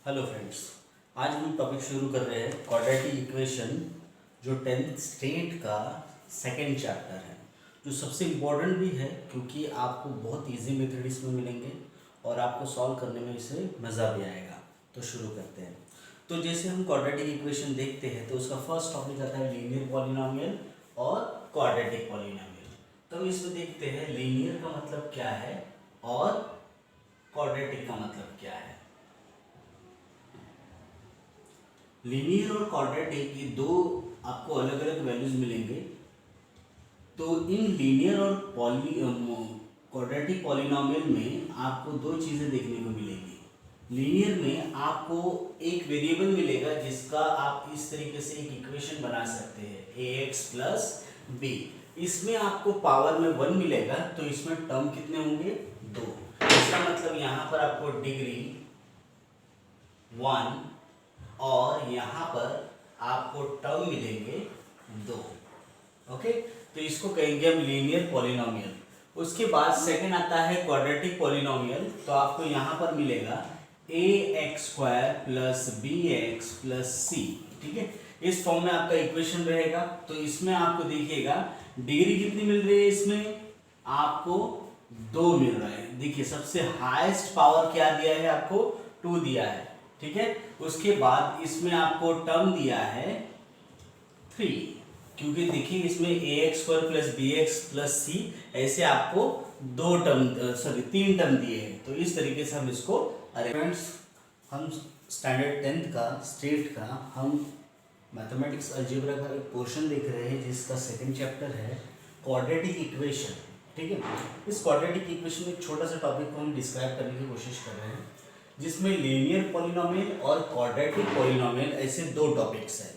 Hello friends, आज हम topic शुरू कर रहे हैं क्वाड्रेटिक इक्वेशन जो 10th स्टेट का सेकंड चैप्टर है, जो सबसे इम्पोर्टेंट भी है क्योंकि आपको बहुत इजी मेथड इसमें मिलेंगे और आपको सॉल्व करने में इसे मज़ा भी आएगा। तो शुरू करते हैं। तो जैसे हम क्वाड्रेटिक इक्वेशन देखते हैं तो उसका फर्स्ट टॉपिक आता है लीनियर पॉलिनोमियल और क्वाड्रेटिक पॉलिनोमियल। तो हम इसमें देखते हैं लीनियर का मतलब क्या है और क्वाड्रेटिक का मतलब क्या है। लीनियर और क्वाड्रेटिक ये दो आपको अलग अलग वैल्यूज मिलेंगे। तो इन लीनियर और क्वाड्रेटिक पॉलिनोमियल में आपको दो चीज़ें देखने को मिलेगी। लीनियर में आपको एक वेरिएबल मिलेगा जिसका आप इस तरीके से एक इक्वेशन बना सकते हैं ax प्लस बी। इसमें आपको पावर में 1 मिलेगा, तो इसमें टर्म कितने होंगे? 2। इसका मतलब यहाँ पर आपको डिग्री 1 और यहाँ पर आपको टर्म मिलेंगे 2। ओके, तो इसको कहेंगे हम लीनियर पॉलिनोमियल। उसके बाद सेकंड आता है क्वाड्रेटिक पॉलिनोमियल। तो आपको यहाँ पर मिलेगा ax² plus bx plus c। ठीक है, इस फॉर्म में आपका इक्वेशन रहेगा। तो इसमें आपको देखिएगा डिग्री कितनी मिल रही है, इसमें आपको 2 मिल रहा है। देखिए सबसे हाईएस्ट पावर क्या दिया है, आपको 2 दिया है। ठीक है, उसके बाद इसमें आपको टर्म दिया है 3, क्योंकि देखिए इसमें ax² plus bx plus c ऐसे आपको 3 टर्म दिए हैं। तो इस तरीके से हम इसको फ्रेंड्स, हम स्टैंडर्ड 10th का स्टेट का हम मैथमेटिक्स अलजेब्रा का एक पोर्शन देख रहे हैं जिसका सेकंड चैप्टर है क्वाड्रेटिक इक्वेशन। ठीक है, इस क्वाड्रेटिक इक्वेशन में एक छोटा सा टॉपिक को हम डिस्क्राइब करने की कोशिश कर रहे हैं जिसमें लीनियर पॉलिनोमियल और क्वाड्रेटिक पॉलिनोमियल ऐसे दो टॉपिक्स हैं।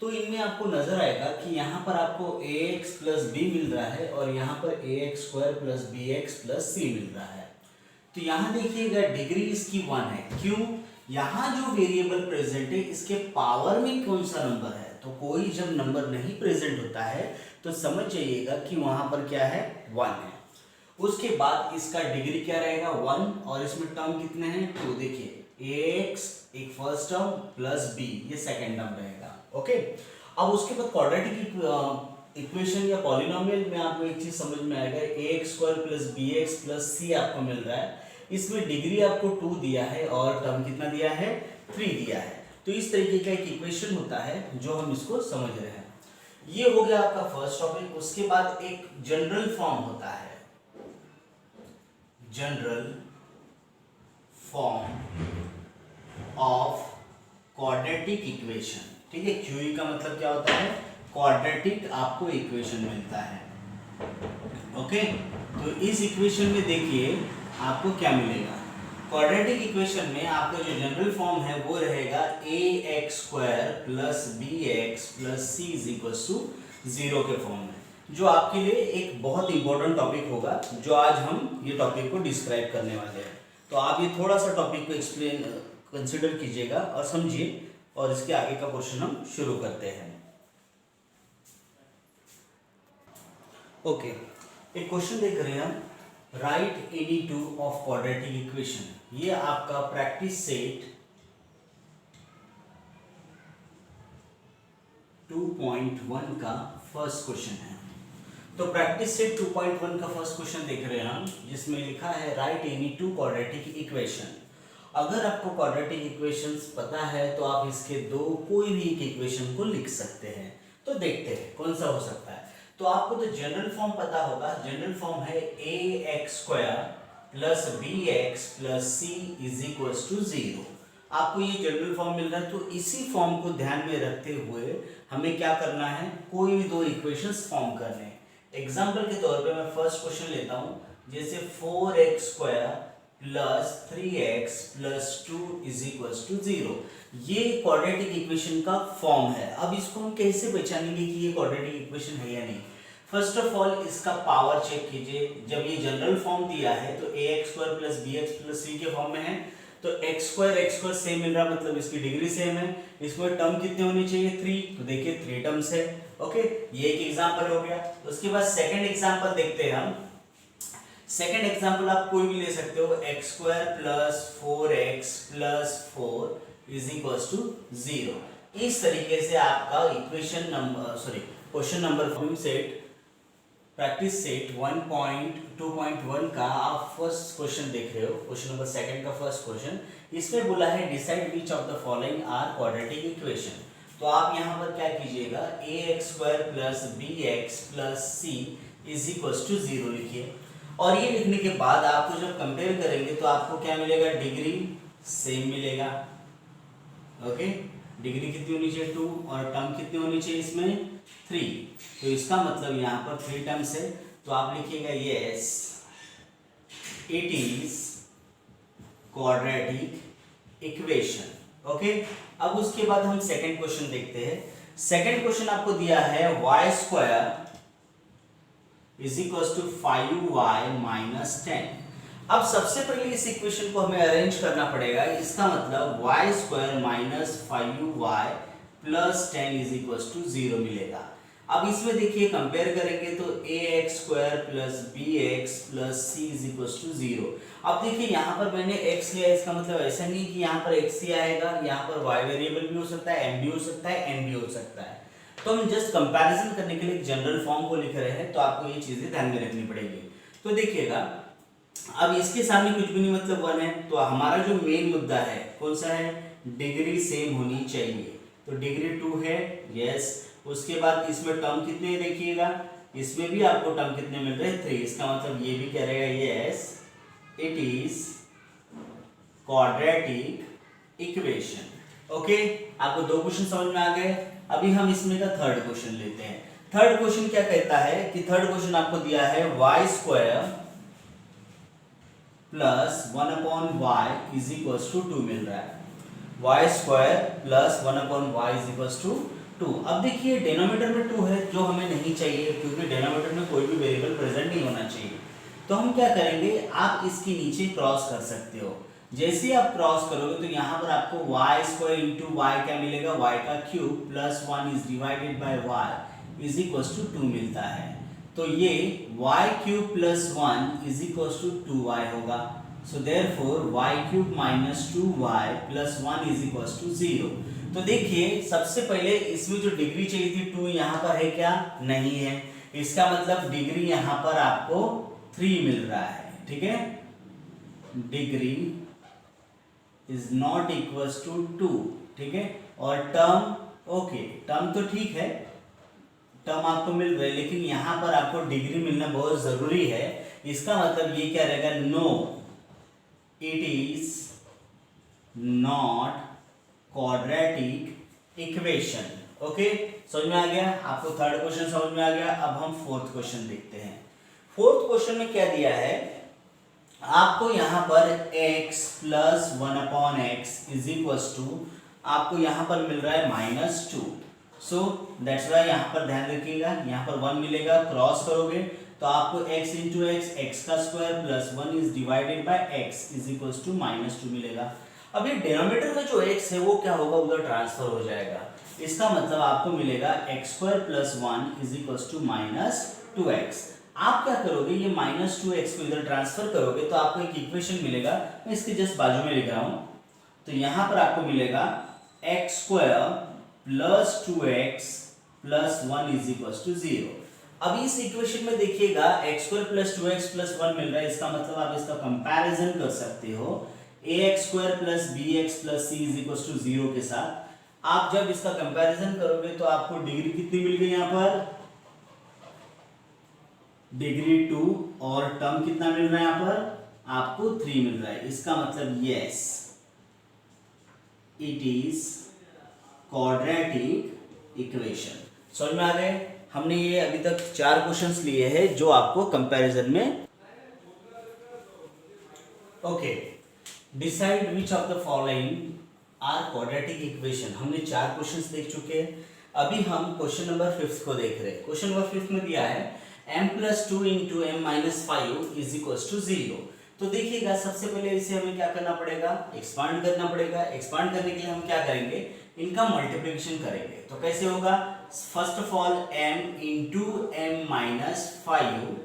तो इनमें आपको नजर आएगा कि यहाँ पर आपको ax प्लस बी मिल रहा है और यहाँ पर ax² plus bx plus c मिल रहा है। तो यहाँ देखिएगा डिग्री इसकी 1 है। क्यों? यहाँ जो वेरिएबल प्रेजेंट है इसके पावर में कौन सा नंबर है। तो कोई जब नंबर नहीं प्रेजेंट होता है तो समझ जाइएगा कि वहां पर क्या है, 1 है। उसके बाद इसका डिग्री क्या रहेगा, 1, और इसमें टर्म कितने हैं, 2। देखिए ax एक फर्स्ट टर्म प्लस b ये सेकंड टर्म रहेगा। ओके, अब उसके बाद क्वाड्रेटिक इक्वेशन या पॉलिनोमियल में आपको एक चीज समझ में आएगा, ax² plus bx plus c आपको मिल रहा है। इसमें डिग्री आपको 2 दिया है और टर्म कितना दिया है, 3 दिया है। तो इस तरीके का एक इक्वेशन होता है जो हम इसको समझ रहे हैं। ये हो गया आपका फर्स्ट टॉपिक। उसके बाद एक जनरल फॉर्म होता है, general form of quadratic equation. ठीक है, क्यूई का मतलब क्या होता है, क्वाड्रेटिक आपको इक्वेशन मिलता है। ओके, तो इस इक्वेशन में देखिए आपको क्या मिलेगा। क्वाड्रेटिक इक्वेशन में आपका जो जनरल फॉर्म है वो रहेगा ax² plus bx plus c is equal to 0 के फॉर्म में, जो आपके लिए एक बहुत इंपॉर्टेंट टॉपिक होगा जो आज हम ये टॉपिक को डिस्क्राइब करने वाले हैं। तो आप ये थोड़ा सा टॉपिक को एक्सप्लेन कंसिडर कीजिएगा और समझिए, और इसके आगे का क्वेश्चन हम शुरू करते हैं। ओके, एक क्वेश्चन देख रहे हैं हम, right any two of quadratic equation. ये आपका प्रैक्टिस सेट 2.1 का फर्स्ट क्वेश्चन है। तो प्रैक्टिस सेट 2.1 का फर्स्ट क्वेश्चन देख रहे हैं हम, जिसमें लिखा है right any two quadratic equation. अगर आपको क्वाड्रेटिक इक्वेशंस पता है तो आप इसके कोई भी एक इक्वेशन को लिख सकते हैं। तो देखते हैं कौन सा हो सकता है। तो आपको तो जनरल फॉर्म पता होगा। जनरल फॉर्म है ax² plus bx plus c is equal to 0। आपको ये जनरल फॉर्म मिल रहा है, तो इसी फॉर्म को ध्यान में रखते हुए हमें क्या करना है, कोई भी दो इक्वेशंस फॉर्म करने हैं। एग्जाम्पल के तौर पे मैं फर्स्ट क्वेश्चन लेता हूं, जैसे 4x² plus 3x plus 2 is equal to 0। ये क्वाड्रेटिक इक्वेशन का फॉर्म है। अब इसको हम कैसे पहचानेंगे कि ये क्वाड्रेटिक इक्वेशन है या नहीं। फर्स्ट ऑफ ऑल इसका पावर चेक कीजिए। जब ये जनरल फॉर्म दिया है तो ax² plus bx plus c के फॉर्म में है, तो x² सेम मिल रहा, मतलब इसकी डिग्री सेम है। इसमें टर्म कितने होनी चाहिए, 3। तो देखिए 3 टर्म्स है। ओके, ये एक एग्जांपल हो गया। उसके बाद सेकंड एग्जांपल देखते हैं हम। सेकेंड एग्जाम्पल आप कोई भी ले सकते हो, x square plus 4x plus 4 is equal to 0। इस तरीके से आपका equation number question number set practice set 1.2.1 का आप फर्स्ट क्वेश्चन देख रहे हो, क्वेश्चन नंबर सेकंड का फर्स्ट क्वेश्चन। इसमें बोला है decide which of the following are quadratic equation. तो आप यहाँ पर क्या कीजिएगा, ax² plus bx plus c is equal to 0 लिखिए। और ये लिखने के बाद आपको जब कंपेयर करेंगे तो आपको क्या मिलेगा, डिग्री सेम मिलेगा। ओके, डिग्री कितनी होनी चाहिए 2 और टर्म कितनी होनी चाहिए इसमें 3। तो इसका मतलब यहाँ पर 3 टर्म्स है, तो आप लिखिएगा yes it is quadratic equation. Okay, अब उसके बाद हम सेकंड क्वेश्चन देखते हैं। सेकंड क्वेश्चन आपको दिया है y² is equal to 5y minus 10। अब सबसे पहले इस इक्वेशन को हमें अरेंज करना पड़ेगा। इसका मतलब y² minus 5y plus 10 is equal to 0 मिलेगा। अब इसमें देखिए कंपेयर करेंगे तो ax² plus bx plus c is equal to 0। अब देखिए यहाँ पर मैंने x लिया, इसका मतलब ऐसा नहीं कि यहाँ पर x ही आएगा, यहाँ पर y वेरिएबल भी हो सकता है, m भी हो सकता है, n भी हो सकता है। तो हम जस्ट कंपैरिजन करने के लिए एक जनरल फॉर्म को लिख रहे हैं, तो आपको ये चीजें ध्यान में रखनी पड़ेगी। तो देखिएगा अब इसके सामने कुछ भी नहीं मतलब 1 है, तो हमारा जो मेन मुद्दा है कौन सा है, डिग्री सेम होनी चाहिए। तो डिग्री 2 है, यस। उसके बाद इसमें टर्म कितने देखिएगा, इसमें भी आपको टर्म कितने मिल रहे हैं 3। इसका मतलब ये भी कह रहेगा yes it is quadratic equation. Okay, आपको 2 क्वेश्चन समझ में आ गए। अभी हम इसमें का थर्ड क्वेश्चन लेते हैं। थर्ड क्वेश्चन क्या कहता है कि थर्ड क्वेश्चन आपको दिया है y² plus 1/y is equal to 2 मिल रहा है। y² plus 1/y is equal to 2। अब देखिए डिनोमिनेटर में 2 है, जो हमें नहीं चाहिए, क्योंकि डिनोमिनेटर में कोई भी वेरिएबल प्रेजेंट नहीं होना चाहिए। तो हम क्या करेंगे, आप इसके नीचे क्रॉस कर सकते हो। जैसे ही आप क्रॉस करोगे तो यहाँ पर आपको y² इंटू y क्या मिलेगा, y का cube plus 1 is divided by y is equal to 2 मिलता है। तो ये y cube plus 1 is equal to 2y होगा। So therefore y cube minus 2y plus 1 is equal to 0। तो देखिए सबसे पहले इसमें जो डिग्री चाहिए थी 2 यहाँ पर है क्या, नहीं है। इसका मतलब डिग्री यहाँ पर आपको 3 मिल रहा है। ठीक है, degree is not equal to 2। ठीक है, और टर्म ओके, टर्म तो ठीक है, टर्म आपको मिल रहा है, लेकिन यहाँ पर आपको डिग्री मिलना बहुत जरूरी है। इसका मतलब ये क्या रहेगा, no it is not quadratic equation. Okay, समझ में आ गया आपको, थर्ड क्वेश्चन समझ में आ गया। अब हम फोर्थ क्वेश्चन देखते हैं। फोर्थ क्वेश्चन में क्या दिया है आपको, यहाँ पर x plus 1/x is equal to आपको यहाँ पर मिल रहा है -2। सो दैट्स वाई यहाँ पर ध्यान रखिएगा, यहाँ पर 1 मिलेगा, क्रॉस करोगे तो आपको x इंटू एक्स का square plus 1 is divided by x is equal to -2 मिलेगा। अब ये डिनोमिनेटर में जो x है वो क्या होगा, उधर ट्रांसफर हो जाएगा। इसका मतलब आपको मिलेगा x² plus 1 is equal to -2x। आप क्या करोगे, ये -2x को इधर ट्रांसफर करोगे तो आपको एक इक्वेशन मिलेगा, मैं इसके जस्ट बाजू में लिख रहा हूं। तो यहां पर आपको मिलेगा x² plus 2x plus 1 is equal to 0। अब इस इक्वेशन में देखिएगा x² प्लस 2x प्लस 1 मिल रहा है। इसका मतलब आप इसका कंपैरिजन कर सकते हो ax² plus bx plus c is equal to 0 के साथ। आप जब इसका कंपैरिजन करोगे तो आपको डिग्री कितनी मिल गई, यहाँ पर डिग्री 2 और टर्म कितना मिल रहा है, यहाँ पर आपको 3 मिल रहा है। इसका मतलब yes it is quadratic equation. समझ में आ गए। हमने ये अभी तक 4 क्वेश्चंस लिए हैं जो आपको कंपैरिजन में। Okay, decide which of the following are quadratic equation. हमने 4 क्वेश्चंस देख चुके हैं। अभी हम क्वेश्चन नंबर 5 को देख रहे हैं। क्वेश्चन नंबर 5 में दिया है m plus 2 into m minus 5 is equal to 0। तो देखिएगा सबसे पहले इसे हमें क्या करना पड़ेगा, एक्सपांड करना पड़ेगा। एक्सपांड करने के लिए हम क्या करेंगे, इनका मल्टीप्लिकेशन करेंगे। तो कैसे होगा, first of all m into m minus 5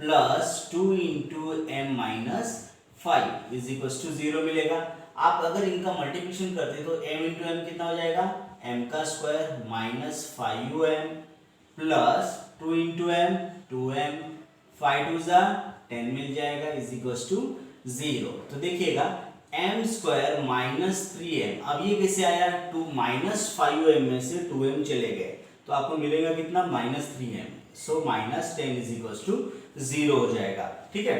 plus 2 into m minus 5 is equal to 0 मिलेगा। आप अगर इनका मल्टीप्लिकेशन करते तो m इंटू एम कितना हो जाएगा, m का square minus 5m plus 2 into m 2m 5 two ज़ा 10 मिल जाएगा इज इक्वल टू 0। तो देखिएगा m स्क्वायर माइनस 3m, अब ये कैसे आया, 2 माइनस 5m में से 2m चले गए तो आपको मिलेगा कितना, minus 3m। So minus 10 is equal to 0 हो जाएगा। ठीक है,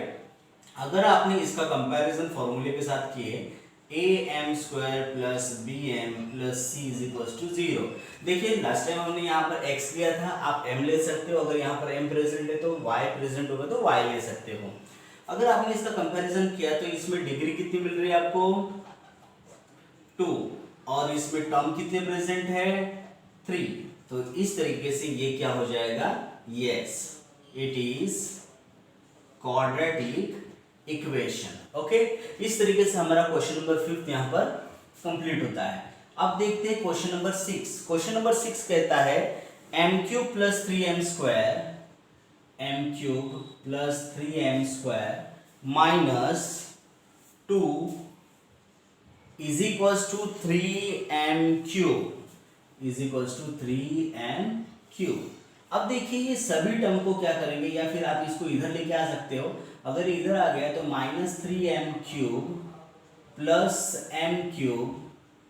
अगर आपने इसका कंपैरिजन फॉर्मूले के साथ किए am square plus bm plus c is equal to 0। देखिए लास्ट टाइम हमने यहाँ पर x लिया था, आप m ले सकते हो, अगर यहाँ पर m प्रेजेंट है तो y प्रेजेंट होगा तो y ले सकते हो। अगर आपने इसका कंपैरिजन किया तो इसमें डिग्री कितनी मिल रही है आपको, 2, और इसमें टर्म कितने प्रेजेंट है, 3। तो इस तरीके से ये क्या हो जाएगा, yes it is quadratic equation. Okay, इस तरीके से हमारा क्वेश्चन नंबर 5 यहाँ पर कंप्लीट होता है। अब देखते हैं क्वेश्चन नंबर 6। क्वेश्चन नंबर 6 कहता है m cube plus 3m square, m cube plus 3m square minus 2 is equals to 3m cube is equals to 3m cube. अब देखिए ये सभी टर्म को क्या करेंगे, या फिर आप इसको इधर लेके आ सकते हो, अगर इधर आ गया तो minus 3m cube plus m cube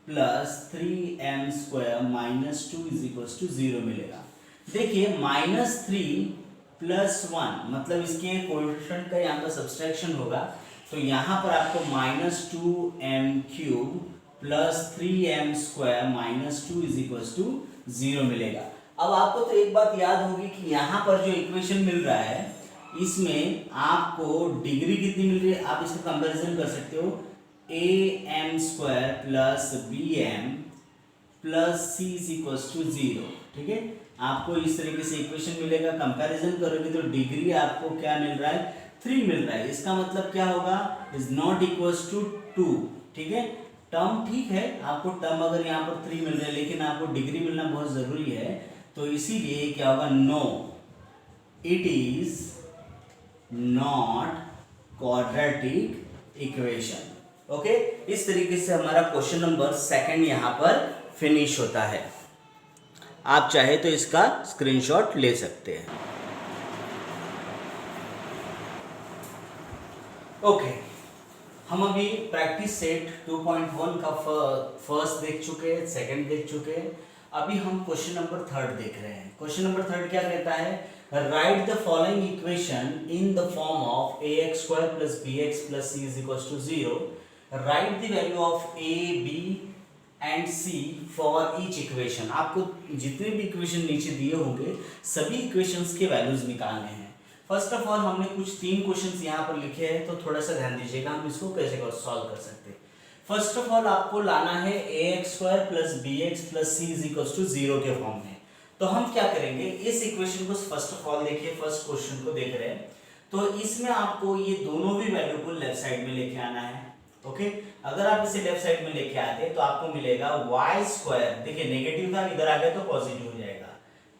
plus 3m square minus 2 is equals to 0 मिलेगा। देखिए माइनस 3 प्लस 1 मतलब इसके कोएफिशिएंट का यहाँ पर सब्सट्रैक्शन होगा, तो यहाँ पर आपको minus 2m cube plus 3m square minus 2 is equals to 0 मिलेगा। अब आपको तो एक बात याद होगी कि यहाँ पर जो इक्वेशन मिल रहा है इसमें आपको डिग्री कितनी मिल रही है, आप इसका कंपैरिजन कर सकते हो, am square plus bm plus c is equals to 0। ठीक है, आपको इस तरीके से इक्वेशन मिलेगा, कंपैरिजन करोगे तो डिग्री आपको क्या मिल रहा है, 3 मिल रहा है। इसका मतलब क्या होगा, इज नॉट इक्वल्स टू 2। ठीक है, टर्म ठीक है, आपको टर्म अगर यहाँ पर 3 मिल रहा है लेकिन आपको डिग्री मिलना बहुत जरूरी है, तो इसीलिए क्या होगा, no it is not quadratic equation. Okay, इस तरीके से हमारा क्वेश्चन नंबर 2 यहाँ पर फिनिश होता है। आप चाहे तो इसका स्क्रीनशॉट ले सकते हैं। ओके, हम अभी प्रैक्टिस सेट 2.1 का फर्स्ट देख चुके हैं, सेकंड देख चुके हैं, अभी हम क्वेश्चन नंबर 3 देख रहे हैं। क्वेश्चन नंबर 3 क्या कहता है, right the following equation in the form of ax square plus bx plus c is equals to 0। Right the value of a b and c for each equation. आपको जितने भी equation नीचे दिए होंगे सभी इक्वेशंस के वैल्यूज निकालने हैं। फर्स्ट ऑफ ऑल हमने कुछ 3 क्वेश्चंस यहाँ पर लिखे हैं, तो थोड़ा सा ध्यान दीजिएगा हम इसको कैसे सॉल्व कर सकते हैं। फर्स्ट ऑफ ऑल आपको लाना है ax square plus bx plus c is equals to 0 के फॉर्म में। तो हम क्या करेंगे, इस इक्वेशन को फर्स्ट ऑफ ऑल देखिए, फर्स्ट क्वेश्चन को देख रहे हैं, तो इसमें आपको ये दोनों भी वैल्यू को लेफ्ट साइड में लेके आना है। ओके, अगर आप इसे लेफ्ट साइड में लेके आते तो आपको मिलेगा y स्क्वायर, देखिए नेगेटिव था, इधर आ गया तो पॉजिटिव हो जाएगा,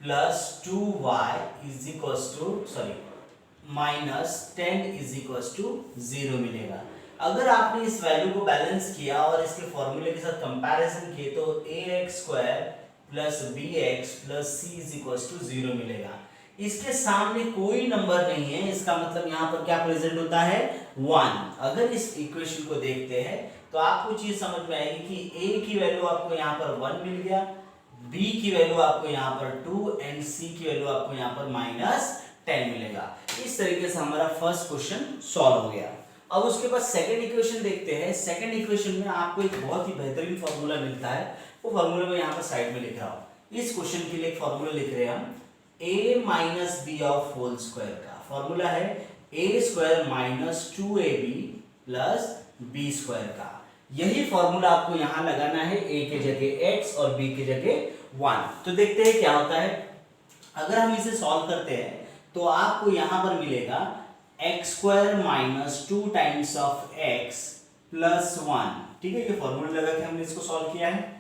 plus 2y is equals to minus 10 is equals to 0 मिलेगा। अगर आपने इस वैल्यू को बैलेंस किया और इसके फॉर्मूले के साथ कंपैरिजन किए तो ax square plus bx plus c is equals to 0 मिलेगा। इसके सामने कोई नंबर नहीं है, इसका मतलब यहाँ पर क्या प्रेजेंट होता है, 1। अगर इस इक्वेशन को देखते हैं तो आपको चीज समझ में आएगी कि a की वैल्यू आपको यहाँ पर 1 मिल गया, b की वैल्यू आपको यहाँ पर 2 एंड c की वैल्यू आपको यहाँ पर माइनस 10 मिलेगा। इस तरीके से हमारा फर्स्ट क्वेश्चन सॉल्व हो गया। अब उसके बाद सेकंड इक्वेशन देखते हैं। सेकंड इक्वेशन में आपको एक बहुत ही बेहतरीन फॉर्मूला मिलता है, वो फॉर्मूला मैं यहाँ पर साइड में लिख रहा हूँ। इस क्वेश्चन के लिए एक फॉर्मूला लिख रहे हैं हम, a minus b of whole square का फॉर्मूला है a square minus 2ab plus b square का। यही फॉर्मूला आपको यहाँ लगाना है, a के जगह x और b के जगह 1। तो देखते हैं क्या होता है। अगर हम इसे सॉल्व करते हैं तो आपको यहाँ पर मिलेगा x square minus 2 times of x plus 1। ठीक है, ये फॉर्मूला लगा के हमने इसको सॉल्व किया है।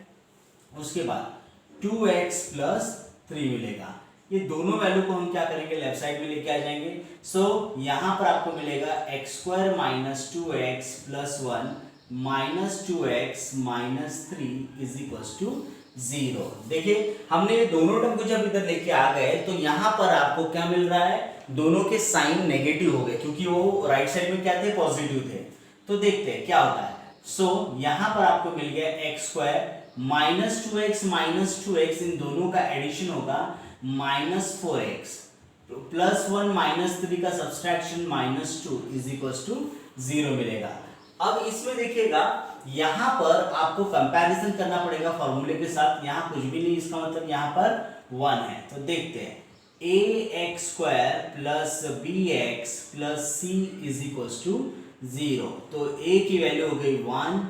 उसके बाद 2x प्लस 3 मिलेगा। ये दोनों वैल्यू को हम क्या करेंगे, लेफ्ट साइड में लेके आ जाएंगे। सो यहाँ पर आपको मिलेगा x square minus 2x plus 1 minus 2x minus 3 is equal to 0। देखिए हमने ये दोनों टर्म को जब इधर लेके आ गए तो यहाँ पर आपको क्या मिल रहा है, दोनों के साइन नेगेटिव हो गए क्योंकि वो राइट साइड में क्या थे, पॉजिटिव थे। तो देखते हैं क्या होता है। सो यहाँ पर आपको मिल गया एक्स स्क्वायर माइनस 2x इन दोनों का एडिशन होगा माइनस 4x प्लस 1 माइनस 3 का subtraction minus 2 is equal to 0 मिलेगा। अब इसमें देखिएगा यहाँ पर आपको कंपैरिजन करना पड़ेगा फॉर्मूले के साथ। यहाँ कुछ भी नहीं, इसका मतलब यहाँ पर 1 है। तो देखते हैं ax square plus bx plus c is equal to 0। तो a की वैल्यू हो गई 1,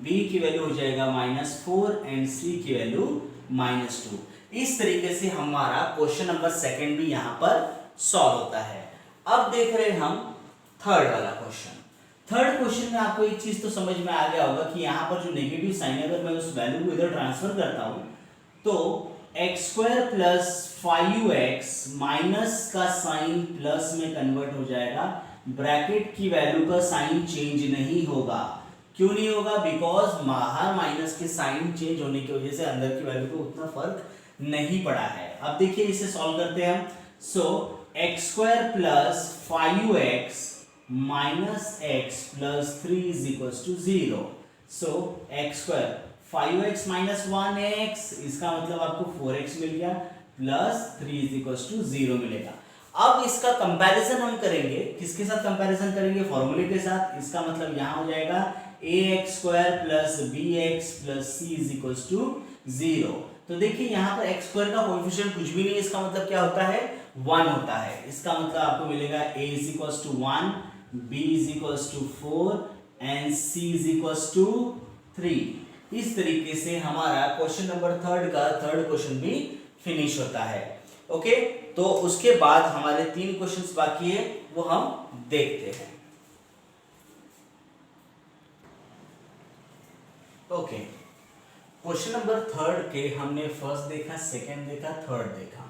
b की वैल्यू हो जाएगा -4 एंड c की वैल्यू -2। इस तरीके से हमारा क्वेश्चन नंबर सेकंड भी यहाँ पर सॉल्व होता है। अब देख रहे हैं हम थर्ड वाला क्वेश्चन। थर्ड क्वेश्चन में आपको एक चीज तो समझ में आ गया होगा कि यहाँ पर जो नेगेटिव साइन है, अगर मैं उस वैल्यू को इधर ट्रांसफर करता हूँ तो x square plus 5x minus का साइन प्लस में कन्वर्ट हो जाएगा, ब्रैकेट की वैल्यू का साइन चेंज नहीं होगा। क्यों नहीं होगा, बिकॉज बाहर माइनस के साइन चेंज होने की वजह से अंदर की वैल्यू को उतना फर्क नहीं पड़ा है। अब देखिए इसे सॉल्व करते हैं हम। So x square plus 5x minus x plus 3 is equal to 0। So x square 5x minus 1x, इसका मतलब आपको 4x मिल गया प्लस 3 इज इक्वल टू 0 मिलेगा। अब इसका कंपैरिजन हम करेंगे, किसके साथ कंपैरिजन करेंगे, फॉर्मूले के साथ। इसका मतलब यहाँ हो जाएगा ax square plus bx plus c is equal to 0। तो देखिए यहाँ पर x स्क्वायर का कोएफिशिएंट कुछ भी नहीं है, इसका मतलब क्या होता है, 1 होता है। इसका मतलब आपको मिलेगा a is equal to 1, b is equal to 4 and c is equal to 3। इस तरीके से हमारा क्वेश्चन नंबर थर्ड का थर्ड क्वेश्चन भी फिनिश होता है। ओके, तो उसके बाद हमारे 3 क्वेश्चंस बाकी है, वो हम देखते हैं। ओके, क्वेश्चन नंबर थर्ड के हमने फर्स्ट देखा, सेकंड देखा, थर्ड देखा।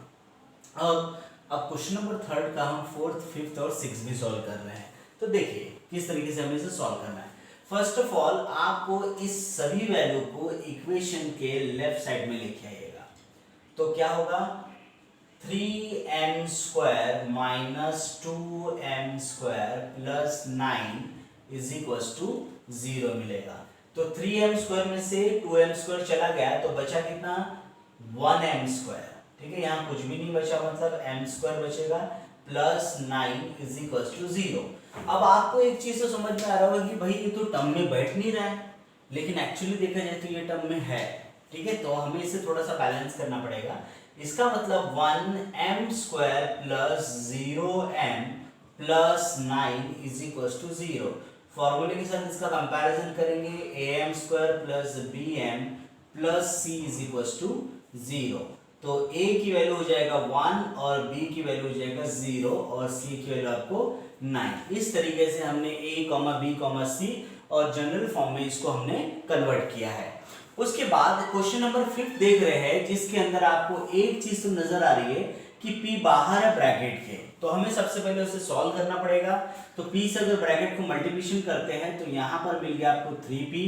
अब क्वेश्चन नंबर थर्ड का हम फोर्थ, फिफ्थ और सिक्स भी सॉल्व कर रहे हैं। तो देखिए किस तरीके से हमें इसे सॉल्व करना है। फर्स्ट ऑफ ऑल आपको इस सभी वैल्यू को इक्वेशन के लेफ्ट साइड में लेके आइएगा। तो क्या होगा, 3m square minus 2m square plus 9 is equal to 0 मिलेगा। तो 3m स्क्वायर में से 2m स्क्वायर चला गया तो बचा कितना, 1m स्क्वायर। ठीक है, यहाँ कुछ भी नहीं बचा, मतलब m स्क्वायर बचेगा प्लस 9 इज इक्वल टू 0। अब आपको एक चीज तो समझ में आ रहा होगा कि भाई ये तो टर्म में बैठ नहीं रहा है, लेकिन एक्चुअली देखा जाए तो ये टर्म में है। ठीक है, तो हमें इसे थोड़ा सा बैलेंस करना पड़ेगा। इसका मतलब 1m square plus 0m plus 9 is equal to 0। फॉर्मूले के साथ इसका कंपैरिजन करेंगे, am square plus bm plus c is equal to 0। तो a की वैल्यू हो जाएगा 1 और b की वैल्यू हो जाएगा 0 और c की वैल्यू आपको 9। इस तरीके से हमने a, b, c और जनरल फॉर्म में इसको हमने कन्वर्ट किया है। उसके बाद क्वेश्चन नंबर 5 देख रहे हैं, जिसके अंदर आपको एक चीज तो नजर आ रही है कि p बाहर है ब्रैकेट के, तो हमें सबसे पहले उसे सॉल्व करना पड़ेगा। तो p से अगर ब्रैकेट को मल्टीप्लिकेशन करते हैं तो यहाँ पर मिल गया आपको 3p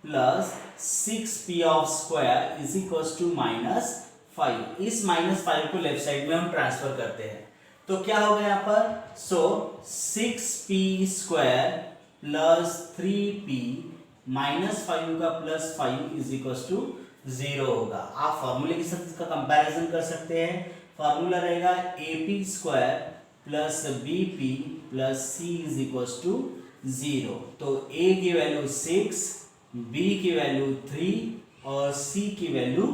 plus 6p of square is equal to -5। इस -5 को लेफ्ट साइड में हम ट्रांसफर करते हैं तो क्या होगा यहाँ पर, सो 6p स्क्वायर प्लस 3p -5 का प्लस 5 इज इक्वल टू 0 होगा। आप फॉर्मूले के साथ इसका कंपैरिजन कर सकते हैं। फॉर्मूला रहेगा ap square plus bp plus c is equal to 0। तो a की वैल्यू 6, b की वैल्यू 3 और c की वैल्यू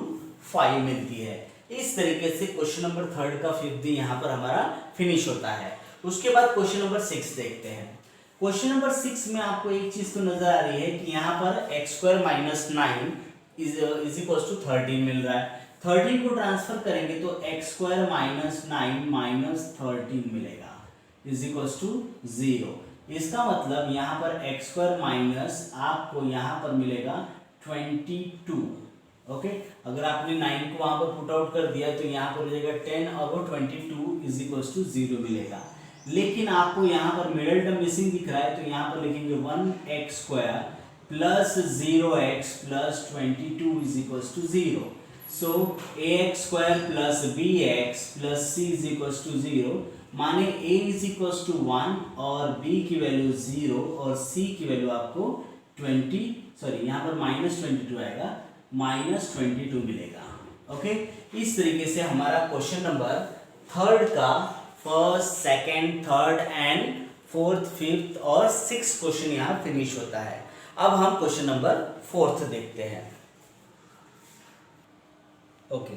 5 मिलती है। इस तरीके से क्वेश्चन नंबर थर्ड का फिफ्थ भी यहाँ पर हमारा फिनिश होता है। उसके बाद क्वेश्चन नंबर 6 देखते हैं। क्वेश्चन नंबर 6 में आपको एक चीज तो नजर आ रही है कि यहाँ पर x square minus 9 is equal to 13 मिल रहा है। 13 को ट्रांसफर करेंगे तो एक्स स्क्वायर माइनस 9 माइनस 13 मिलेगा इज इक्वल टू 0। इसका मतलब यहाँ पर एक्स स्क्वायर माइनस आपको यहाँ पर मिलेगा 22 ओके, अगर आपने 9 को वहां पर पुट आउट कर दिया तो यहाँ पर हो जाएगा 10 और वो 22 इज इक्वल्स टू 0 मिलेगा। लेकिन आपको यहाँ पर मिडिल टर्म मिसिंग दिख रहा है तो यहाँ पर लिखेंगे 1x square plus 0x plus 22 is equals to 0। So ax square plus bx plus c is equals to 0, माने a इज इक्वल्स टू 1 और b की वैल्यू 0 और c की वैल्यू आपको 20 यहाँ पर -22 आएगा, -22 मिलेगा। ओके, इस तरीके से हमारा क्वेश्चन नंबर थर्ड का first, second, third and fourth, fifth और सिक्स्थ क्वेश्चन यहाँ फिनिश होता है। अब हम क्वेश्चन नंबर फोर्थ देखते हैं। ओके,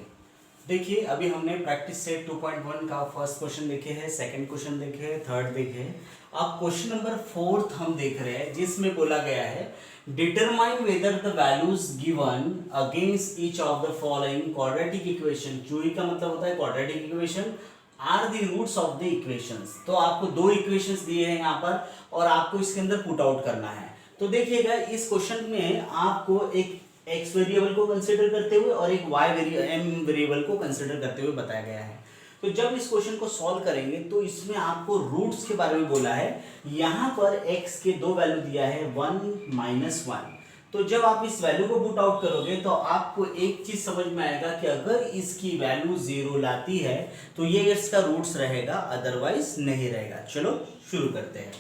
देखिए अभी हमने प्रैक्टिस सेट 2.1 का फर्स्ट क्वेश्चन देखे हैं, सेकंड क्वेश्चन देखे हैं, थर्ड देखे हैं। अब क्वेश्चन नंबर फोर्थ हम देख रहे हैं जिसमें बोला गया है determine whether the values given against each of the following quadratic equation. QE का मतलब होता है quadratic equation, are the roots of the equations. तो आपको दो इक्वेशंस दिए हैं यहाँ पर और आपको इसके अंदर पुट आउट करना है। तो देखिएगा इस क्वेश्चन में आपको एक x वेरिएबल को कंसीडर करते हुए और एक m वेरिएबल को कंसीडर करते हुए बताया गया है। तो जब इस क्वेश्चन को सॉल्व करेंगे तो इसमें आपको रूट्स के बारे में बोला है। यहाँ पर x के दो वैल्यू दिया है 1 -1। तो जब आप इस वैल्यू को पुट आउट करोगे तो आपको एक चीज समझ में आएगा कि अगर इसकी वैल्यू 0 लाती है तो ये इसका रूट्स रहेगा, अदरवाइज नहीं रहेगा। चलो शुरू करते हैं।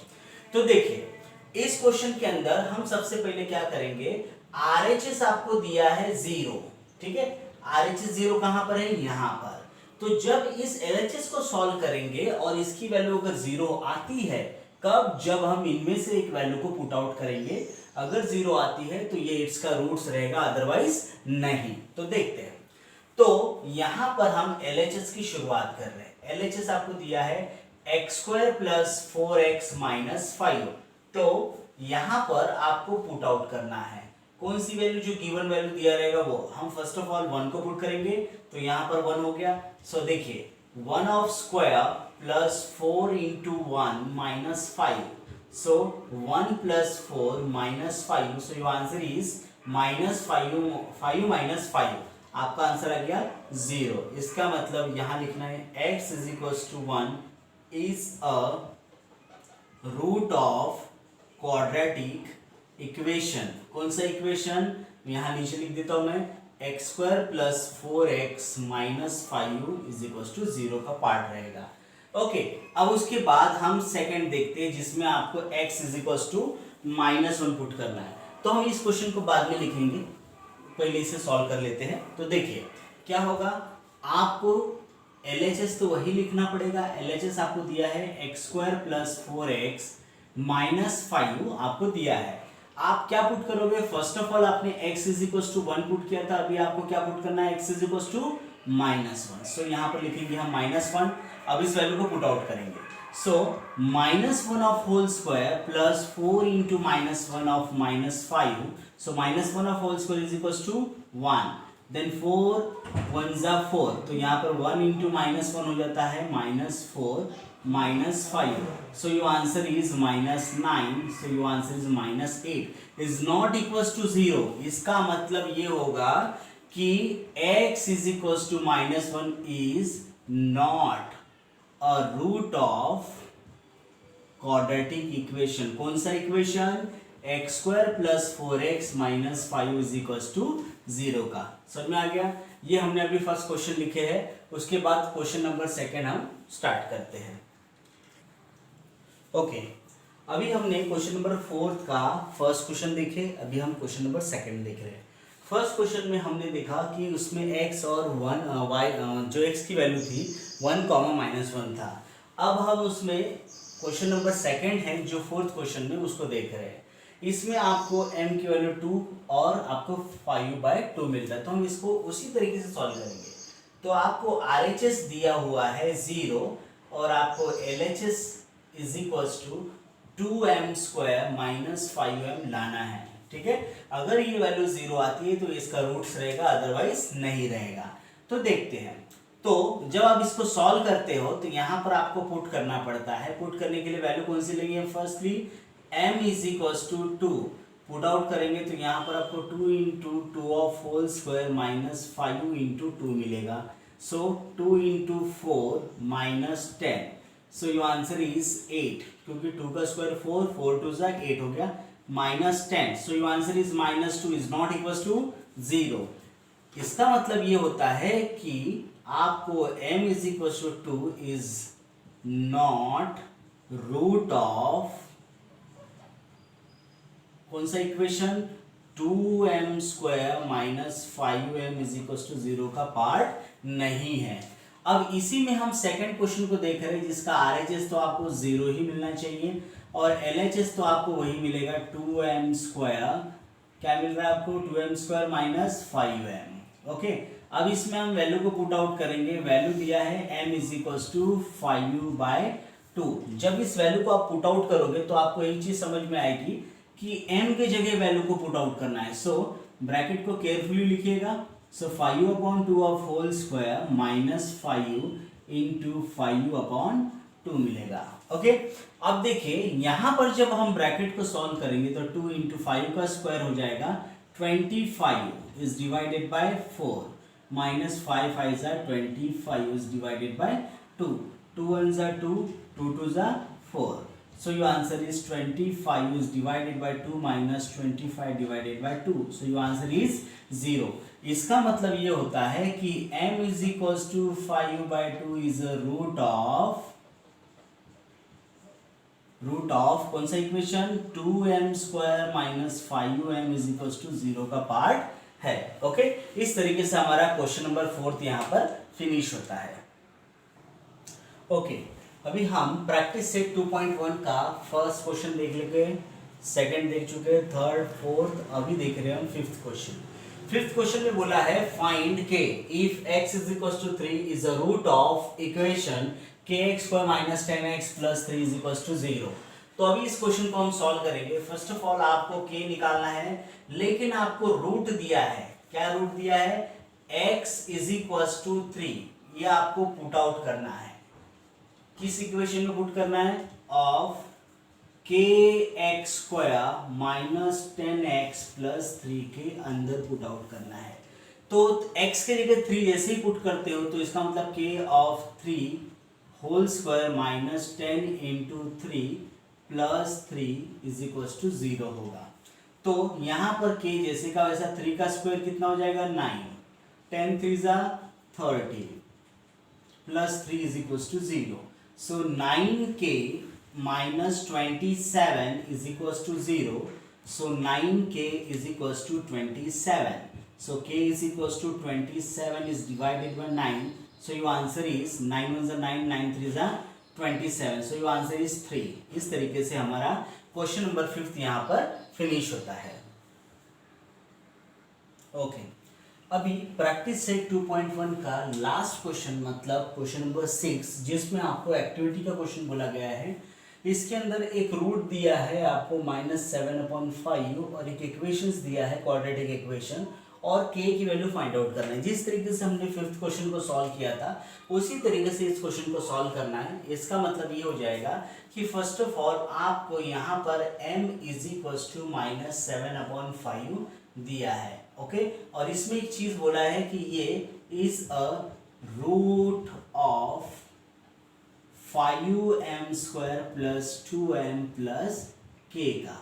तो देखिए इस क्वेश्चन के अंदर हम सबसे पहले क्या करेंगे, RHS आपको दिया है 0, ठीक है। RHS 0 कहां पर है, यहां पर। तो जब इस LHS को सॉल्व करेंगे और इसकी वैल्यू अगर 0 आती है, कब, जब हम इनमें से एक वैल्यू को पुट आउट करेंगे। अगर 0 आती है तो ये इसका रूट्स रहेगा, अदरवाइज नहीं। तो देखते हैं। तो यहां पर हम LHS की शुरुआत कर रहे हैं। LHS आपको दिया है x² प्लस 4x माइनस 5। तो यहां पर आपको पुट आउट करना है कौन सी वैल्यू, जो गिवन वैल्यू दिया रहेगा वो। हम फर्स्ट ऑफ ऑल 1 को पुट करेंगे तो यहां पर 1 हो गया। सो देखिए 1 of square plus 4 into 1 minus 5। So 1 plus 4 minus 5। So your answer is -5 minus 5। आपका आंसर आ गया 0। इसका मतलब यहां लिखना है x is equals to 1 is a root of quadratic equation. कौन सा इक्वेशन, यहां नीचे लिख देता हूं मैं, x² plus 4x minus 5 is equals to 0 का पार्ट रहेगा। ओके, अब उसके बाद हम सेकंड देखते हैं जिसमें आपको x is equals to -1 put करना है। तो हम इस क्वेश्चन को बाद में लिखेंगे, पहले इसे सॉल्व कर लेते हैं। तो देखिए क्या होगा, आपको LHS तो वही लिखना पड़ेगा। LHS आपको दिया है x² प्लस 4x माइनस 5 आपको दिया है। आप क्या पुट करोगे, फर्स्ट ऑफ ऑल आपने x is equals to 1 put किया था, अभी आपको क्या पुट करना है, x is equals to -1। So यहाँ पर लिखेंगे हम -1। अब इस वैल्यू को पुट आउट करेंगे। So -1 of whole square plus 4 into -1 of -5। So -1 of whole square is equals to 1। Then 4 1 जा 4, तो यहाँ पर 1 इंटू -1 हो जाता है -4 -5। So your answer is -9. So your answer is -8 is not equals to 0। इसका मतलब ये होगा कि x is equals to -1 is not a root of quadratic equation। कौन सा equation, x² plus 4x minus 5 is equals to 0 का। समझ में आ गया। ये हमने अभी फर्स्ट क्वेश्चन लिखे हैं। उसके बाद क्वेश्चन नंबर सेकंड हम स्टार्ट करते हैं। ओके, अभी हमने क्वेश्चन नंबर फोर्थ का फर्स्ट क्वेश्चन देखे, अभी हम क्वेश्चन नंबर सेकंड देख रहे हैं। फर्स्ट क्वेश्चन में हमने देखा कि उसमें x और 1 y जो x की वैल्यू थी 1, -1 था। अब हम उसमें क्वेश्चन नंबर सेकंड है जो फोर्थ क्वेश्चन में उसको देख रहे हैं। इसमें आपको m की वैल्यू 2 और आपको 5/2 मिलता है। तो हम इसको उसी तरीके से सॉल्व करेंगे। तो आपको RHS दिया हुआ है 0 और आपको LHS is equals to 2m² minus 5m लाना है, ठीक है। अगर ये वैल्यू 0 आती है तो इसका रूट्स रहेगा, अदरवाइज नहीं रहेगा। तो देखते हैं। तो जब आप इसको सॉल्व करते हो तो यहाँ पर आपको पुट करना पड़ता है। पुट करने के लिए वैल्यू कौन सी लेंगे, firstly m is equals to 2 put out करेंगे तो यहाँ पर आपको 2 into two of whole square minus 5 into two मिलेगा. So 2 into 4 minus 10. So your answer is 8, क्योंकि 2 का स्क्वायर 4, 4 टू जा 8 हो गया, minus 10. So your answer is minus 2 is not equal to 0. इसका मतलब ये होता है कि आपको m is equal to 2 is not root of कौन सा equation, 2m square minus 5m is equal to 0 का पार्ट नहीं है. अब इसी में हम सेकंड क्वेश्चन को देख रहे हैं जिसका RHS तो आपको 0 ही मिलना चाहिए और LHS तो आपको वही मिलेगा 2m स्क्वायर. क्या मिल रहा है आपको, 2m square minus 5m. Okay, अब इसमें हम वैल्यू को पुट आउट करेंगे. वैल्यू दिया है m इज इक्वल टू 5/2. जब इस वैल्यू को आप पुट आउट करोगे तो आपको एक चीज समझ में आएगी कि m के जगह वैल्यू को पुट आउट करना है. सो ब्रैकेट को केयरफुली लिखिएगा. So 5/2 of whole square minus 5 into 5/2 मिलेगा. ओके, अब देखिए यहाँ पर जब हम ब्रैकेट को सॉल्व करेंगे तो 2 इंटू 5 का स्क्वायर हो जाएगा 25 is divided by 4 minus 5 5s are 25 is divided by 2. 2 1s are 2, 2 2s are 4. So your answer is 25 is divided by 2 minus 25 divided by 2. So your answer is 0. इसका मतलब ये होता है कि m is equals to 5/2 is a root of कौन सा equation, 2m square minus 5m is equal to 0 का part है. ओके, इस तरीके से हमारा क्वेश्चन नंबर 4 यहाँ पर फिनिश होता है. ओके, अभी हम प्रैक्टिस सेट 2.1 का फर्स्ट क्वेश्चन देख लेंगे, सेकंड देख चुके, थर्ड, फोर्थ, अभी देख रहे हैं हम फिफ्थ क्वेश्चन. फिफ्थ क्वेश्चन में बोला है find k if x is equal to 3 is a root of equation kx square minus 10x plus 3 is equal to 0. तो अभी इस क्वेश्चन को हम सॉल्व करेंगे. फर्स्ट ऑफ ऑल आपको k निकालना है, लेकिन आपको रूट दिया है. क्या रूट दिया है, x इज इक्वल टू 3. ये आपको पुट आउट करना है. किस इक्वेशन में पुट करना है, of kx square minus 10x plus 3 के अंदर पुट आउट करना है. तो x के जगह 3 जैसे ही पुट करते हो तो इसका मतलब k of 3 whole square minus 10 into 3 plus 3 is equal to 0 होगा. तो यहाँ पर k जैसे का वैसा 3 का स्क्वायर कितना हो जाएगा, 9, 10 3 30 plus 3 is equal to 0. So 9k minus 27 is equal to 0. So 9k is equal to 27. So k is equals to 27 is divided by 9. So your answer is 9 1s are 9, 9 3s are 27. So your answer is 3. इस तरीके से हमारा question number 5 यहाँ पर finish होता है. Okay, अभी practice set 2.1 का लास्ट क्वेश्चन मतलब क्वेश्चन नंबर 6 जिसमें आपको एक्टिविटी का क्वेश्चन बोला गया है. इसके अंदर एक रूट दिया है आपको -7/5 और एक इक्वेशंस दिया है क्वाड्रेटिक इक्वेशन और k की वैल्यू फाइंड आउट करना है. जिस तरीके से हमने फिफ्थ क्वेश्चन को सॉल्व किया था उसी तरीके से इस क्वेश्चन को सॉल्व करना है. इसका मतलब ये हो जाएगा कि फर्स्ट ऑफ ऑल आपको यहाँ पर m इज इक्वल टू -7/5 दिया है. ओके, और इसमें एक चीज बोला है कि ये is a root of 5m square plus 2m plus k का.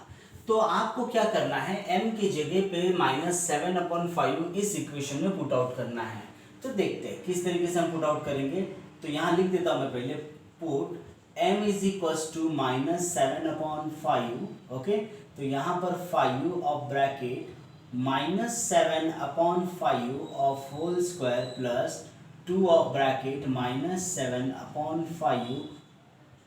तो आपको क्या करना है, m की जगह पे -7/5 इस इक्वेशन में पुट आउट करना है. तो देखते हैं किस तरीके से हम पुट आउट करेंगे. तो यहाँ लिख देता हूँ मैं पहले, put m is equal to -7/5. Okay, तो यहाँ पर 5 of bracket -7/5 of whole square plus 2 of bracket -7/5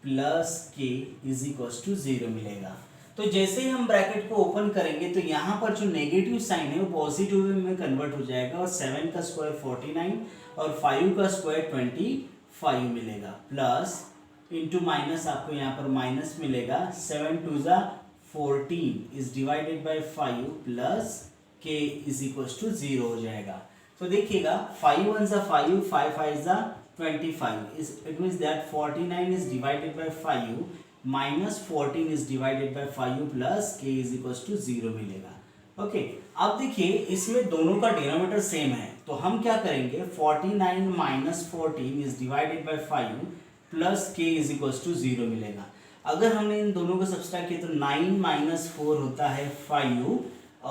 plus k is equal to 0 मिलेगा. तो जैसे ही हम ब्रैकेट को ओपन करेंगे तो यहाँ पर जो नेगेटिव साइन है वो पॉजिटिव में कन्वर्ट हो जाएगा और 7 का स्क्वायर 49 और 5 का स्क्वायर 25 मिलेगा. प्लस इंटू माइनस आपको यहाँ पर माइनस मिलेगा. 7 2 14 is divided by 5 plus k is equal to 0 हो जाएगा. तो देखिएगा 5 1 5, 5 5 25. It means that 49 is divided by 5 -14 is divided by 5u plus k is equal to 0 मिलेगा। ओके अब देखिए इसमें दोनों का डिनोमिनेटर सेम है, तो हम क्या करेंगे 49 minus 14 is divided by 5 plus k is equal to 0 मिलेगा। अगर हमने इन दोनों को सब्सट्रैक्ट किया तो 9 माइनस 4 होता है 5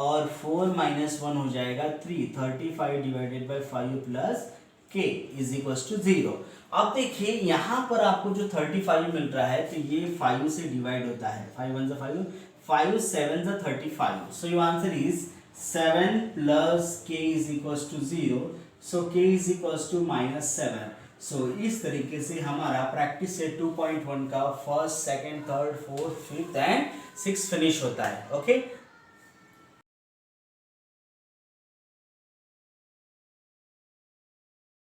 और 4 माइनस 1 हो जाएगा 3, 35 divided by 5 plus k is equal to 0। अब देखिए यहाँ पर आपको जो 35 मिल रहा है तो ये 5 से डिवाइड होता है, 5 1 5, 5 7 35, so your answer is 7 plus k is equals to 0, so k is equals to -7। so इस तरीके से हमारा प्रैक्टिस से 2.1 का first, second, third, fourth, fifth and six finish होता है। ओके